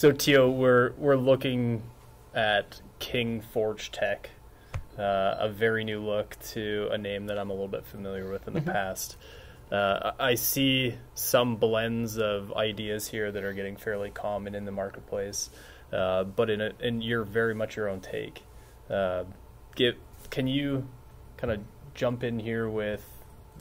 So Tio, we're looking at King Forged TEC, a very new look to a name that I'm a little bit familiar with in the past. I see some blends of ideas here that are getting fairly common in the marketplace, but in you're very much your own take. Can you kind of jump in here with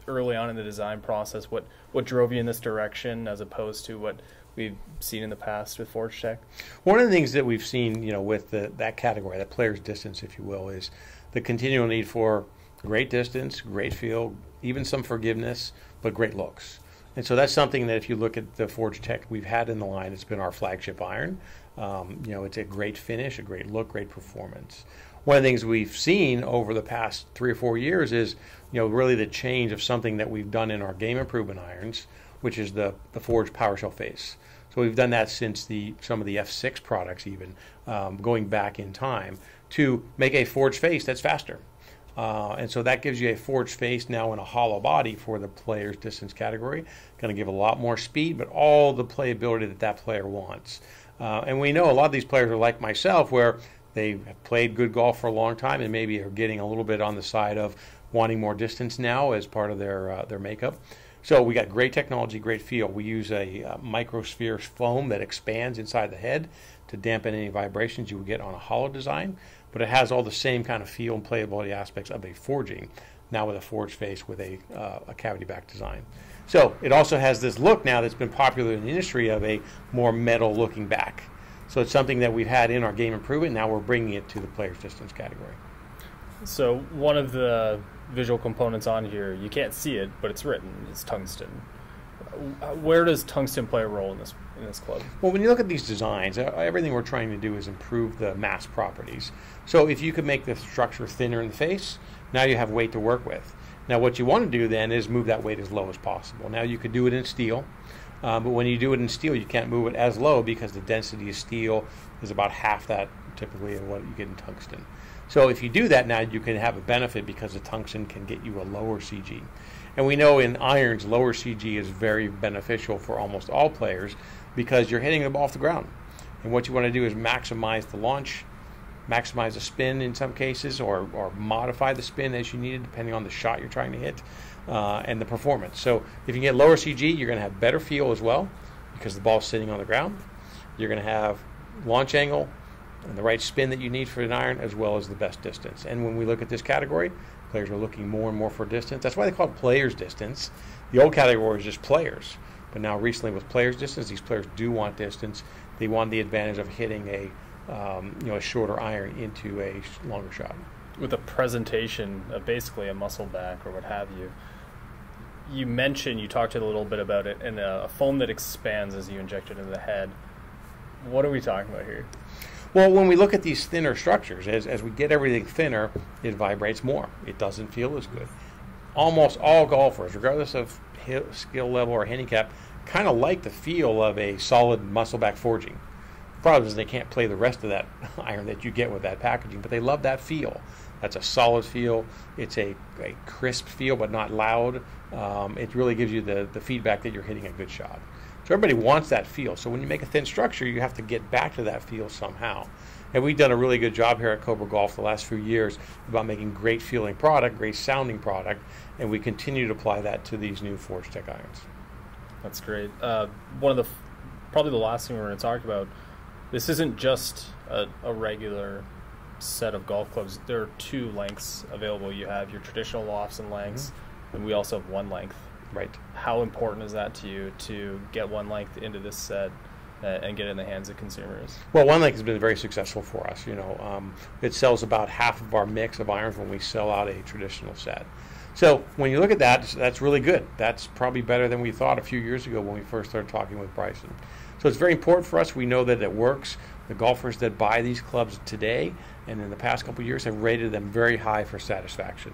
early on in the design process what drove you in this direction as opposed to what we've seen in the past with Forged TEC? One of the things that we've seen, with that category, that player's distance, if you will, is the continual need for great distance, great feel, even some forgiveness, but great looks. And so that's something that if you look at the Forged TEC we've had in the line, it's been our flagship iron. It's a great finish, a great look, great performance. One of the things we've seen over the past 3 or 4 years is, really the change of something that we've done in our game improvement irons, which is the Forged PowerShell face. So we've done that since some of the F6 products even, going back in time, to make a forged face that's faster. And so that gives you a forged face now in a hollow body for the player's distance category. Going to give a lot more speed, but all the playability that player wants. And we know a lot of these players are like myself, where they have played good golf for a long time and maybe are getting a little bit on the side of wanting more distance now as part of their makeup. So we got great technology, great feel. We use a microsphere foam that expands inside the head to dampen any vibrations you would get on a hollow design, but it has all the same kind of feel and playability aspects of a forging, now with a forged face with a cavity back design. So it also has this look now that's been popular in the industry of a more metal looking back. So it's something that we've had in our game improvement. Now we're bringing it to the player's distance category. So one of the visual components on here, you can't see it, but it's written, it's tungsten. Where does tungsten play a role in this club? Well, when you look at these designs, everything we're trying to do is improve the mass properties. So if you could make the structure thinner in the face, now you have weight to work with. Now what you want to do then is move that weight as low as possible. Now you could do it in steel, but when you do it in steel, you can't move it as low because the density of steel is about half that typically of what you get in tungsten. So if you do that now, you can have a benefit because the tungsten can get you a lower CG. And we know in irons, lower CG is very beneficial for almost all players because you're hitting the ball off the ground. And what you want to do is maximize the launch, maximize the spin in some cases, or modify the spin as you need it depending on the shot you're trying to hit, and the performance. So if you get lower CG, you're going to have better feel as well because the ball's sitting on the ground. You're going to have launch angle and the right spin that you need for an iron, as well as the best distance. And when we look at this category, players are looking more and more for distance. That's why they call it players' distance. The old category is just players. But now recently with players' distance, these players do want distance. They want the advantage of hitting a shorter iron into a longer shot. With a presentation of basically a muscle back or what have you, you talked a little bit about it, and a foam that expands as you inject it into the head. What are we talking about here? Well, when we look at these thinner structures, as we get everything thinner, it vibrates more. It doesn't feel as good. Almost all golfers, regardless of skill level or handicap, kind of like the feel of a solid muscle back forging. The problem is they can't play the rest of that iron that you get with that packaging, but they love that feel. That's a solid feel. It's a crisp feel, but not loud. It really gives you the feedback that you're hitting a good shot. So everybody wants that feel. So when you make a thin structure, you have to get back to that feel somehow. And we've done a really good job here at Cobra Golf the last few years about making great feeling product, great sounding product, and we continue to apply that to these new Forged TEC irons. That's great. Probably the last thing we're going to talk about, this isn't just a regular set of golf clubs. There are 2 lengths available. You have your traditional lofts and lengths, and we also have 1 length. Right. How important is that to you to get 1 length into this set and get it in the hands of consumers? Well, 1 length has been very successful for us. It sells about half of our mix of irons when we sell out a traditional set. So when you look at that, that's really good. That's probably better than we thought a few years ago when we first started talking with Bryson. So it's very important for us. We know that it works. The golfers that buy these clubs today and in the past couple of years have rated them very high for satisfaction.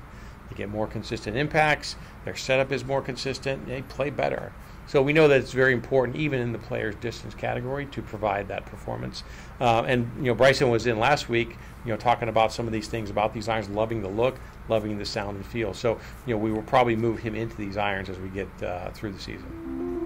They get more consistent impacts. Their setup is more consistent. They play better. So we know that it's very important, even in the player's distance category, to provide that performance. Bryson was in last week, talking about some of these things about these irons, loving the look, loving the sound and feel. So, we will probably move him into these irons as we get through the season.